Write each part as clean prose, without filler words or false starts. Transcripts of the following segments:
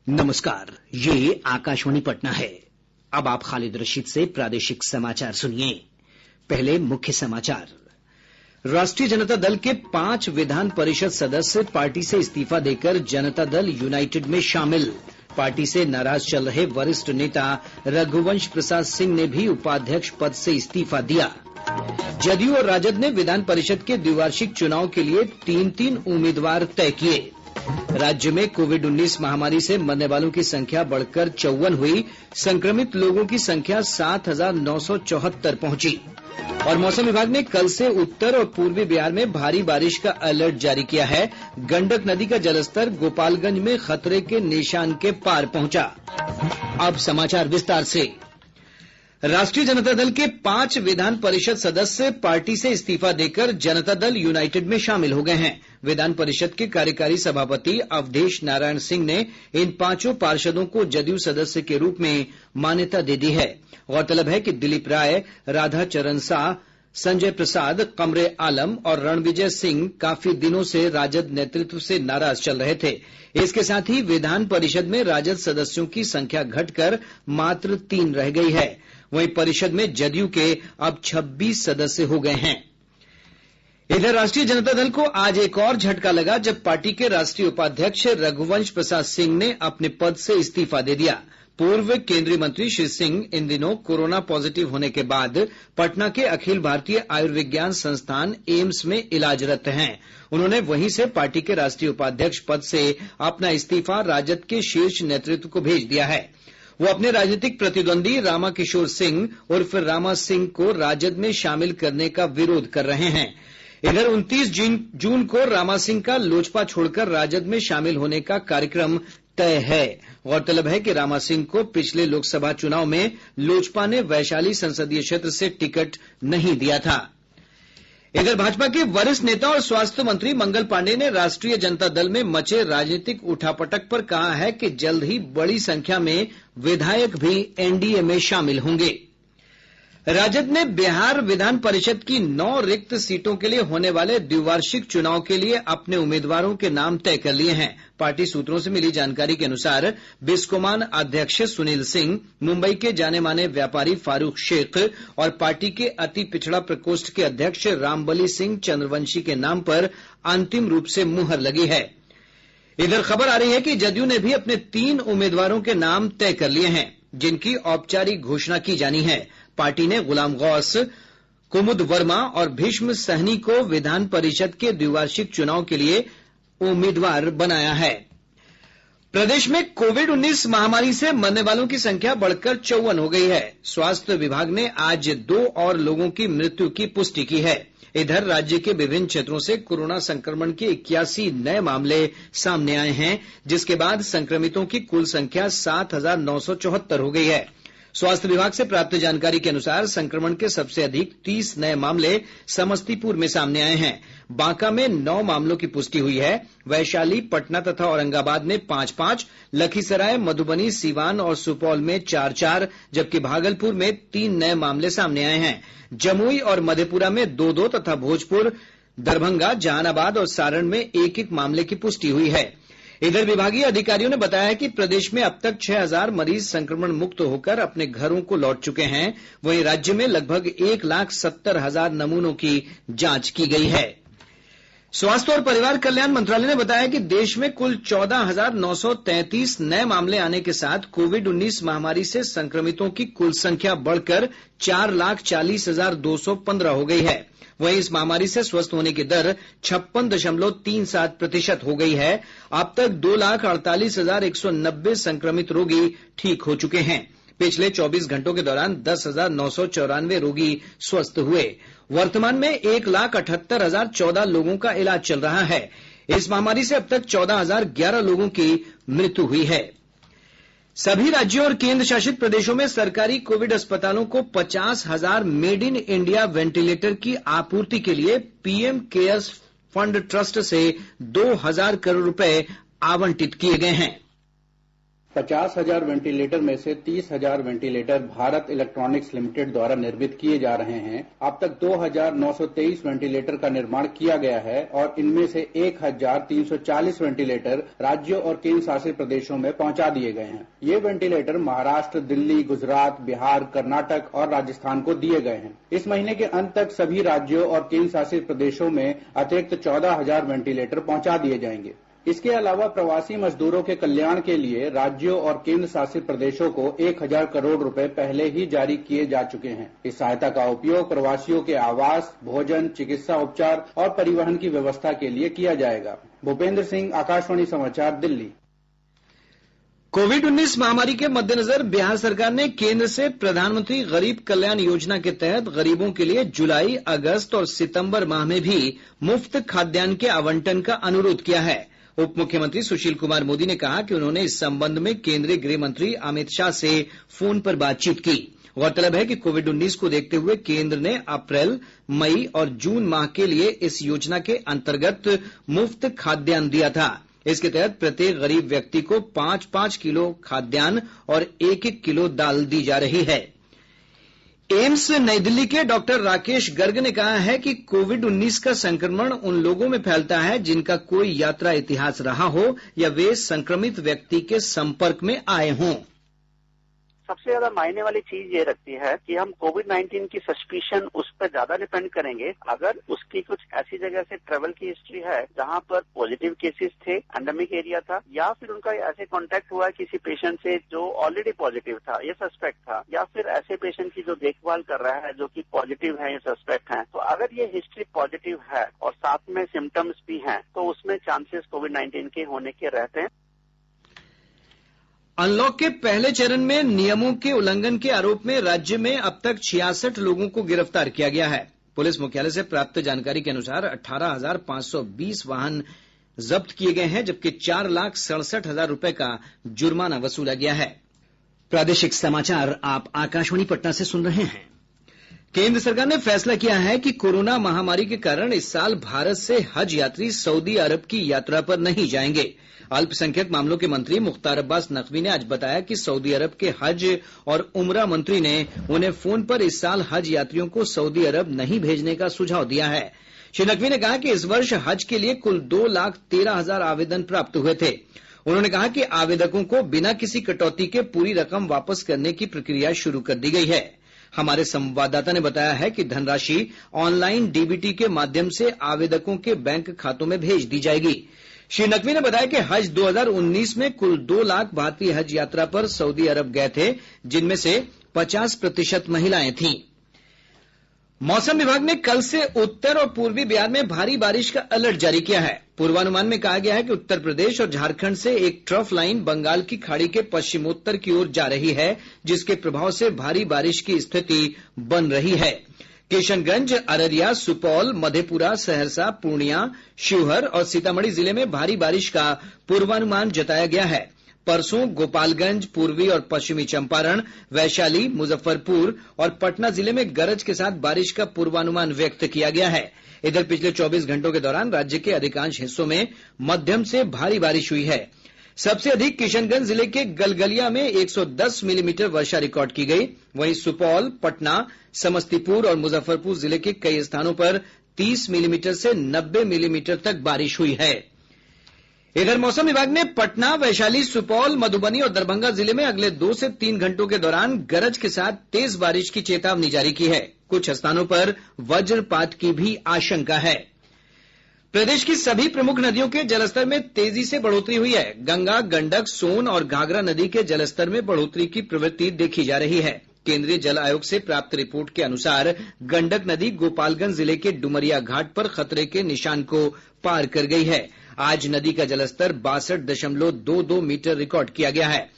नमस्कार, ये आकाशवाणी पटना है। अब आप खालिद रशीद से प्रादेशिक समाचार सुनिए। पहले मुख्य समाचार। राष्ट्रीय जनता दल के 5 विधान परिषद सदस्य पार्टी से इस्तीफा देकर जनता दल यूनाइटेड में शामिल। पार्टी से नाराज चल रहे वरिष्ठ नेता रघुवंश प्रसाद सिंह ने भी उपाध्यक्ष पद से इस्तीफा दिया। जदयू और राजद ने विधान परिषद के द्विवार्षिक चुनाव के लिए 3-3 उम्मीदवार तय किए। राज्य में कोविड-19 महामारी से मरने वालों की संख्या बढ़कर 54 हुई। संक्रमित लोगों की संख्या 7,974 पहुंची। और मौसम विभाग ने कल से उत्तर और पूर्वी बिहार में भारी बारिश का अलर्ट जारी किया है। गंडक नदी का जलस्तर गोपालगंज में खतरे के निशान के पार पहुंचा। अब समाचार विस्तार से। राष्ट्रीय जनता दल के 5 विधान परिषद सदस्य पार्टी से इस्तीफा देकर जनता दल यूनाइटेड में शामिल हो गए हैं। विधान परिषद के कार्यकारी सभापति अवधेश नारायण सिंह ने इन 5 पार्षदों को जदयू सदस्य के रूप में मान्यता दे दी है। गौरतलब है कि दिलीप राय, राधा चरण शाह, संजय प्रसाद, कमरे आलम और रणविजय सिंह काफी दिनों से राजद नेतृत्व से नाराज चल रहे थे। इसके साथ ही विधान परिषद में राजद सदस्यों की संख्या घटकर मात्र 3 रह गई है। वहीं परिषद में जदयू के अब 26 सदस्य हो गए हैं। इधर राष्ट्रीय जनता दल को आज एक और झटका लगा जब पार्टी के राष्ट्रीय उपाध्यक्ष रघुवंश प्रसाद सिंह ने अपने पद से इस्तीफा दे दिया। पूर्व केंद्रीय मंत्री श्री सिंह इन दिनों कोरोना पॉजिटिव होने के बाद पटना के अखिल भारतीय आयुर्विज्ञान संस्थान एम्स में इलाजरत हैं। उन्होंने वहीं से पार्टी के राष्ट्रीय उपाध्यक्ष पद से अपना इस्तीफा राजद के शीर्ष नेतृत्व को भेज दिया है। वो अपने राजनीतिक प्रतिद्वंदी रामा किशोर सिंह उर्फ रामा सिंह को राजद में शामिल करने का विरोध कर रहे हैं। इधर 29 जून को रामा सिंह का लोजपा छोड़कर राजद में शामिल होने का कार्यक्रम तय है। गौरतलब है कि रामा सिंह को पिछले लोकसभा चुनाव में लोजपा ने वैशाली संसदीय क्षेत्र से टिकट नहीं दिया था। इधर भाजपा के वरिष्ठ नेता और स्वास्थ्य मंत्री मंगल पांडेय ने राष्ट्रीय जनता दल में मचे राजनीतिक उठापटक पर कहा है कि जल्द ही बड़ी संख्या में विधायक भी एनडीए में शामिल होंगे। राजद ने बिहार विधान परिषद की 9 रिक्त सीटों के लिए होने वाले द्विवार्षिक चुनाव के लिए अपने उम्मीदवारों के नाम तय कर लिए हैं। पार्टी सूत्रों से मिली जानकारी के अनुसार बिस्कोमान अध्यक्ष सुनील सिंह, मुंबई के जाने माने व्यापारी फारूक शेख और पार्टी के अति पिछड़ा प्रकोष्ठ के अध्यक्ष रामबली सिंह चंद्रवंशी के नाम पर अंतिम रूप से मुहर लगी है। इधर खबर आ रही है कि जदयू ने भी अपने 3 उम्मीदवारों के नाम तय कर लिए हैं, जिनकी औपचारिक घोषणा की जानी है। पार्टी ने गुलाम गौस, कुमुद वर्मा और भीष्म सहनी को विधान परिषद के द्विवार्षिक चुनाव के लिए उम्मीदवार बनाया है। प्रदेश में कोविड-19 महामारी से मरने वालों की संख्या बढ़कर 54 हो गई है। स्वास्थ्य विभाग ने आज 2 और लोगों की मृत्यु की पुष्टि की है। इधर राज्य के विभिन्न क्षेत्रों से कोरोना संक्रमण के 81 नए मामले सामने आए हैं, जिसके बाद संक्रमितों की कुल संख्या 7,974 हो गई है। स्वास्थ्य विभाग से प्राप्त जानकारी के अनुसार संक्रमण के सबसे अधिक 30 नए मामले समस्तीपुर में सामने आए हैं। बांका में 9 मामलों की पुष्टि हुई है। वैशाली, पटना तथा औरंगाबाद में 5-5, लखीसराय, मधुबनी, सीवान और सुपौल में 4-4, जबकि भागलपुर में 3 नए मामले सामने आए हैं। जमुई और मधेपुरा में 2-2 तथा भोजपुर, दरभंगा, जहानाबाद और सारण में 1-1 मामले की पुष्टि हुई है। इधर विभागीय अधिकारियों ने बताया कि प्रदेश में अब तक 6,000 मरीज संक्रमण मुक्त होकर अपने घरों को लौट चुके हैं। वहीं राज्य में लगभग 1,70,000 नमूनों की जांच की गई है। स्वास्थ्य और परिवार कल्याण मंत्रालय ने बताया कि देश में कुल 14,933 नए मामले आने के साथ कोविड-19 महामारी से संक्रमितों की कुल संख्या बढ़कर 4,40,215 हो गई है। वहीं इस महामारी से स्वस्थ होने की दर 56.37% हो गई है। अब तक 2,48,190 संक्रमित रोगी ठीक हो चुके हैं। पिछले 24 घंटों के दौरान 10,994 रोगी स्वस्थ हुए। वर्तमान में 1,78,014 लोगों का इलाज चल रहा है। इस महामारी से अब तक 14,011 लोगों की मृत्यु हुई है। सभी राज्यों और केंद्र शासित प्रदेशों में सरकारी कोविड अस्पतालों को 50,000 मेड इन इंडिया वेंटिलेटर की आपूर्ति के लिए पीएम केयर्स फंड ट्रस्ट से 2,000 करोड़ रुपए आवंटित किए गए हैं। 50,000 वेंटिलेटर में से 30,000 वेंटिलेटर भारत इलेक्ट्रॉनिक्स लिमिटेड द्वारा निर्मित किए जा रहे हैं। अब तक 2,923 वेंटिलेटर का निर्माण किया गया है और इनमें से 1,340 वेंटिलेटर राज्यों और केंद्र शासित प्रदेशों में पहुंचा दिए गए हैं। ये वेंटिलेटर महाराष्ट्र, दिल्ली, गुजरात, बिहार, कर्नाटक और राजस्थान को दिए गए हैं। इस महीने के अंत तक सभी राज्यों और केंद्र शासित प्रदेशों में अतिरिक्त 14,000 वेंटिलेटर पहुंचा दिए जाएंगे। इसके अलावा प्रवासी मजदूरों के कल्याण के लिए राज्यों और केंद्र शासित प्रदेशों को 1,000 करोड़ रुपए पहले ही जारी किए जा चुके हैं। इस सहायता का उपयोग प्रवासियों के आवास, भोजन, चिकित्सा उपचार और परिवहन की व्यवस्था के लिए किया जाएगा। भूपेंद्र सिंह, आकाशवाणी समाचार, दिल्ली। कोविड-19 महामारी के मद्देनजर बिहार सरकार ने केंद्र से प्रधानमंत्री गरीब कल्याण योजना के तहत गरीबों के लिए जुलाई, अगस्त और सितंबर माह में भी मुफ्त खाद्यान्न के आवंटन का अनुरोध किया है। उप मुख्यमंत्री सुशील कुमार मोदी ने कहा कि उन्होंने इस संबंध में केंद्रीय गृह मंत्री अमित शाह से फोन पर बातचीत की। गौरतलब है कि कोविड-19 को देखते हुए केंद्र ने अप्रैल, मई और जून माह के लिए इस योजना के अंतर्गत मुफ्त खाद्यान्न दिया था। इसके तहत प्रत्येक गरीब व्यक्ति को 5-5 किलो खाद्यान्न और 1-1 किलो दाल दी जा रही है। एम्स नई दिल्ली के डॉक्टर राकेश गर्ग ने कहा है कि कोविड-19 का संक्रमण उन लोगों में फैलता है जिनका कोई यात्रा इतिहास रहा हो या वे संक्रमित व्यक्ति के संपर्क में आए हों। सबसे ज्यादा मायने वाली चीज ये रखती है कि हम कोविड-19 की सस्पिशन उस पर ज्यादा डिपेंड करेंगे अगर उसकी कुछ ऐसी जगह से ट्रेवल की हिस्ट्री है जहां पर पॉजिटिव केसेस थे, एंडेमिक एरिया था, या फिर उनका ऐसे कांटेक्ट हुआ किसी पेशेंट से जो ऑलरेडी पॉजिटिव था, ये सस्पेक्ट था, या फिर ऐसे पेशेंट की जो देखभाल कर रहा है जो कि पॉजिटिव है, ये सस्पेक्ट है। तो अगर ये हिस्ट्री पॉजिटिव है और साथ में सिम्टम्स भी हैं तो उसमें चांसेस कोविड-19 के होने के रहते हैं। अनलॉक के पहले चरण में नियमों के उल्लंघन के आरोप में राज्य में अब तक 66 लोगों को गिरफ्तार किया गया है। पुलिस मुख्यालय से प्राप्त जानकारी के अनुसार 18,520 वाहन जब्त किए गए हैं, जबकि 4,67,000 रुपए का जुर्माना वसूला गया है। प्रादेशिक समाचार आप आकाशवाणी पटना से सुन रहे हैं। केंद्र सरकार ने फैसला किया है कि कोरोना महामारी के कारण इस साल भारत से हज यात्री सऊदी अरब की यात्रा पर नहीं जाएंगे। अल्पसंख्यक मामलों के मंत्री मुख्तार अब्बास नकवी ने आज बताया कि सऊदी अरब के हज और उमरा मंत्री ने उन्हें फोन पर इस साल हज यात्रियों को सऊदी अरब नहीं भेजने का सुझाव दिया है। श्री नकवी ने कहा कि इस वर्ष हज के लिए कुल 2,13,000 आवेदन प्राप्त हुए थे। उन्होंने कहा कि आवेदकों को बिना किसी कटौती के पूरी रकम वापस करने की प्रक्रिया शुरू कर दी गई है। हमारे संवाददाता ने बताया है कि धनराशि ऑनलाइन डीबीटी के माध्यम से आवेदकों के बैंक खातों में भेज दी जाएगी। श्री नकवी ने बताया कि हज 2019 में कुल 2 लाख भारतीय हज यात्रा पर सऊदी अरब गए थे, जिनमें से 50% महिलाएं थीं। मौसम विभाग ने कल से उत्तर और पूर्वी बिहार में भारी बारिश का अलर्ट जारी किया है। पूर्वानुमान में कहा गया है कि उत्तर प्रदेश और झारखंड से एक ट्रफ लाइन बंगाल की खाड़ी के पश्चिमोत्तर की ओर जा रही है, जिसके प्रभाव से भारी बारिश की स्थिति बन रही है। किशनगंज, अररिया, सुपौल, मधेपुरा, सहरसा, पूर्णिया, शिवहर और सीतामढ़ी जिले में भारी बारिश का पूर्वानुमान जताया गया है। परसों गोपालगंज, पूर्वी और पश्चिमी चंपारण, वैशाली, मुजफ्फरपुर और पटना जिले में गरज के साथ बारिश का पूर्वानुमान व्यक्त किया गया है। इधर पिछले 24 घंटों के दौरान राज्य के अधिकांश हिस्सों में मध्यम से भारी बारिश हुई है। सबसे अधिक किशनगंज जिले के गलगलिया में 110 मिलीमीटर वर्षा रिकॉर्ड की गई। वहीं सुपौल, पटना, समस्तीपुर और मुजफ्फरपुर जिले के कई स्थानों पर 30 मिलीमीटर से 90 मिलीमीटर तक बारिश हुई है। इधर मौसम विभाग ने पटना, वैशाली, सुपौल, मधुबनी और दरभंगा जिले में अगले 2 से 3 घंटों के दौरान गरज के साथ तेज बारिश की चेतावनी जारी की है। कुछ स्थानों पर वज्रपात की भी आशंका है। प्रदेश की सभी प्रमुख नदियों के जलस्तर में तेजी से बढ़ोतरी हुई है। गंगा, गंडक, सोन और घाघरा नदी के जलस्तर में बढ़ोतरी की प्रवृत्ति देखी जा रही है। केंद्रीय जल आयोग से प्राप्त रिपोर्ट के अनुसार गंडक नदी गोपालगंज जिले के डुमरिया घाट पर खतरे के निशान को पार कर गई है। आज नदी का जलस्तर 62.22 मीटर रिकॉर्ड किया गया है।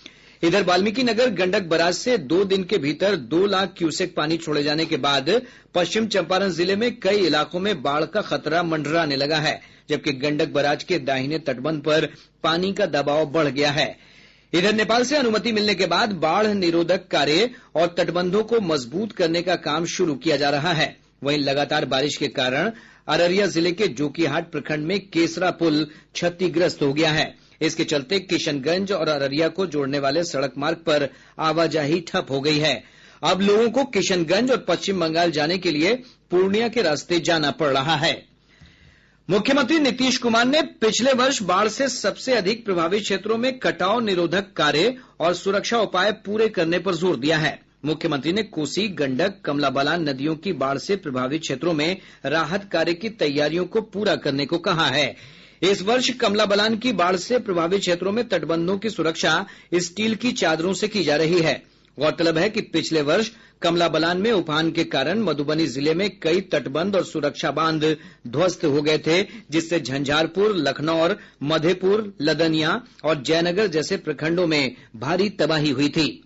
इधर वाल्मीकि नगर गंडक बराज से 2 दिन के भीतर 2 लाख क्यूसेक पानी छोड़े जाने के बाद पश्चिम चंपारण जिले में कई इलाकों में बाढ़ का खतरा मंडराने लगा है, जबकि गंडक बराज के दाहिने तटबंध पर पानी का दबाव बढ़ गया है। इधर नेपाल से अनुमति मिलने के बाद बाढ़ निरोधक कार्य और तटबंधों को मजबूत करने का काम शुरू किया जा रहा है। वहीं लगातार बारिश के कारण अररिया जिले के जोकीहाट प्रखंड में केसरा पुल क्षतिग्रस्त हो गया है। इसके चलते किशनगंज और अररिया को जोड़ने वाले सड़क मार्ग पर आवाजाही ठप हो गई है। अब लोगों को किशनगंज और पश्चिम बंगाल जाने के लिए पूर्णिया के रास्ते जाना पड़ रहा है। मुख्यमंत्री नीतीश कुमार ने पिछले वर्ष बाढ़ से सबसे अधिक प्रभावित क्षेत्रों में कटाव निरोधक कार्य और सुरक्षा उपाय पूरे करने पर जोर दिया है। मुख्यमंत्री ने कोसी, गंडक, कमला बलान नदियों की बाढ़ से प्रभावित क्षेत्रों में राहत कार्य की तैयारियों को पूरा करने को कहा है। इस वर्ष कमला बलान की बाढ़ से प्रभावित क्षेत्रों में तटबंधों की सुरक्षा स्टील की चादरों से की जा रही है। गौरतलब है कि पिछले वर्ष कमला बलान में उफान के कारण मधुबनी जिले में कई तटबंध और सुरक्षा बांध ध्वस्त हो गए थे, जिससे झंझारपुर, लखनौर, मधेपुर, लदनिया और जयनगर जैसे प्रखंडों में भारी तबाही हुई थी।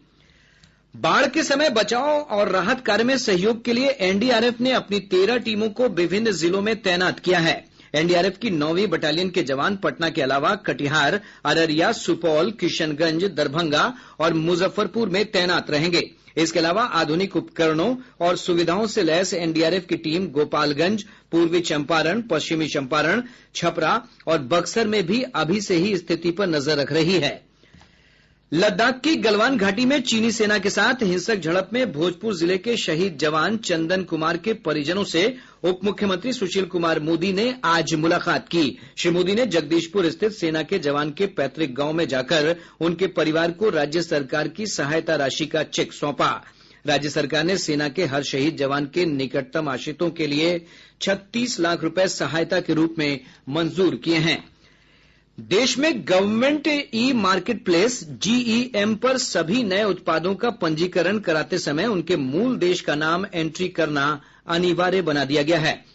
बाढ़ के समय बचाव और राहत कार्य में सहयोग के लिए एनडीआरएफ ने अपनी 13 टीमों को विभिन्न जिलों में तैनात किया है। एनडीआरएफ की 9वीं बटालियन के जवान पटना के अलावा कटिहार, अररिया, सुपौल, किशनगंज, दरभंगा और मुजफ्फरपुर में तैनात रहेंगे। इसके अलावा आधुनिक उपकरणों और सुविधाओं से लैस एनडीआरएफ की टीम गोपालगंज, पूर्वी चंपारण, पश्चिमी चंपारण, छपरा और बक्सर में भी अभी से ही स्थिति पर नजर रख रही है। लद्दाख की गलवान घाटी में चीनी सेना के साथ हिंसक झड़प में भोजपुर जिले के शहीद जवान चंदन कुमार के परिजनों से उप मुख्यमंत्री सुशील कुमार मोदी ने आज मुलाकात की। श्री मोदी ने जगदीशपुर स्थित सेना के जवान के पैतृक गांव में जाकर उनके परिवार को राज्य सरकार की सहायता राशि का चेक सौंपा। राज्य सरकार ने सेना के हर शहीद जवान के निकटतम आश्रितों के लिए 36 लाख रुपए सहायता के रूप में मंजूर किए हैं। देश में government e market place GeM पर सभी नए उत्पादों का पंजीकरण कराते समय उनके मूल देश का नाम एंट्री करना अनिवार्य बना दिया गया है।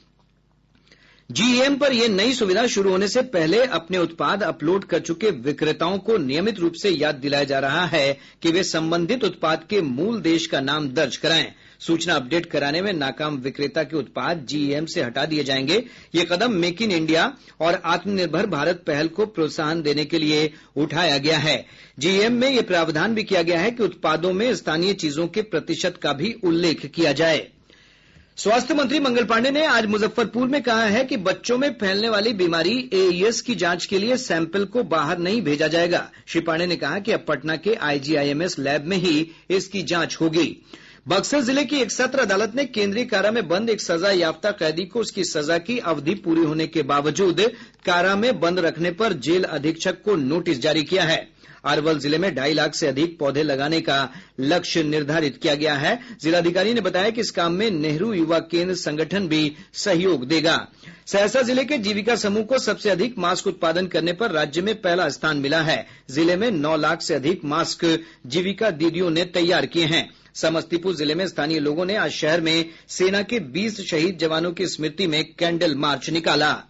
GeM पर यह नई सुविधा शुरू होने से पहले अपने उत्पाद अपलोड कर चुके विक्रेताओं को नियमित रूप से याद दिलाया जा रहा है कि वे संबंधित उत्पाद के मूल देश का नाम दर्ज कराएं। सूचना अपडेट कराने में नाकाम विक्रेता के उत्पाद GeM से हटा दिए जाएंगे। ये कदम मेक इन इंडिया और आत्मनिर्भर भारत पहल को प्रोत्साहन देने के लिए उठाया गया है। GeM में यह प्रावधान भी किया गया है कि उत्पादों में स्थानीय चीजों के प्रतिशत का भी उल्लेख किया जाए। स्वास्थ्य मंत्री मंगल पांडेय ने आज मुजफ्फरपुर में कहा है कि बच्चों में फैलने वाली बीमारी एईएस की जांच के लिए सैंपल को बाहर नहीं भेजा जाएगा। श्री पांडेय ने कहा कि अब पटना के IGIMS लैब में ही इसकी जांच होगी। बक्सर जिले की एक सत्र अदालत ने केंद्रीय कारा में बंद एक सजा याफ्ता कैदी को उसकी सजा की अवधि पूरी होने के बावजूद कारा में बंद रखने पर जेल अधीक्षक को नोटिस जारी किया है। अरवल जिले में 2.5 लाख से अधिक पौधे लगाने का लक्ष्य निर्धारित किया गया है। जिलाधिकारी ने बताया कि इस काम में नेहरू युवा केंद्र संगठन भी सहयोग देगा। सहरसा जिले के जीविका समूह को सबसे अधिक मास्क उत्पादन करने पर राज्य में पहला स्थान मिला है। जिले में 9 लाख से अधिक मास्क जीविका दीदियों ने तैयार किए हैं। समस्तीपुर जिले में स्थानीय लोगों ने आज शहर में सेना के 20 शहीद जवानों की स्मृति में कैंडल मार्च निकाला।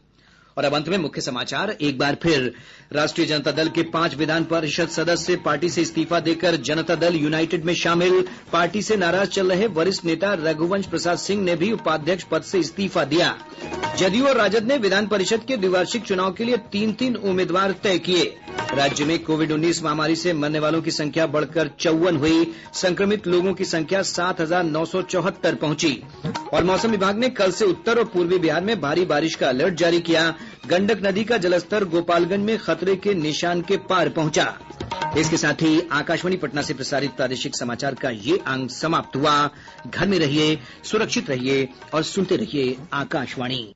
और अब अंत में मुख्य समाचार एक बार फिर। राष्ट्रीय जनता दल के 5 विधान परिषद सदस्य पार्टी से इस्तीफा देकर जनता दल यूनाइटेड में शामिल। पार्टी से नाराज चल रहे वरिष्ठ नेता रघुवंश प्रसाद सिंह ने भी उपाध्यक्ष पद से इस्तीफा दिया। जदयू और राजद ने विधान परिषद के द्विवार्षिक चुनाव के लिए 3-3 उम्मीदवार तय किए। राज्य में कोविड-19 महामारी से मरने वालों की संख्या बढ़कर 54 हुई। संक्रमित लोगों की संख्या 7,974 पहुंची। और मौसम विभाग ने कल से उत्तर और पूर्वी बिहार में भारी बारिश का अलर्ट जारी किया। गंडक नदी का जलस्तर गोपालगंज में खतरे के निशान के पार पहुंचा। इसके साथ ही आकाशवाणी पटना से प्रसारित प्रादेशिक समाचार का ये अंक समाप्त हुआ। घर में रहिए, सुरक्षित रहिए और सुनते रहिए आकाशवाणी।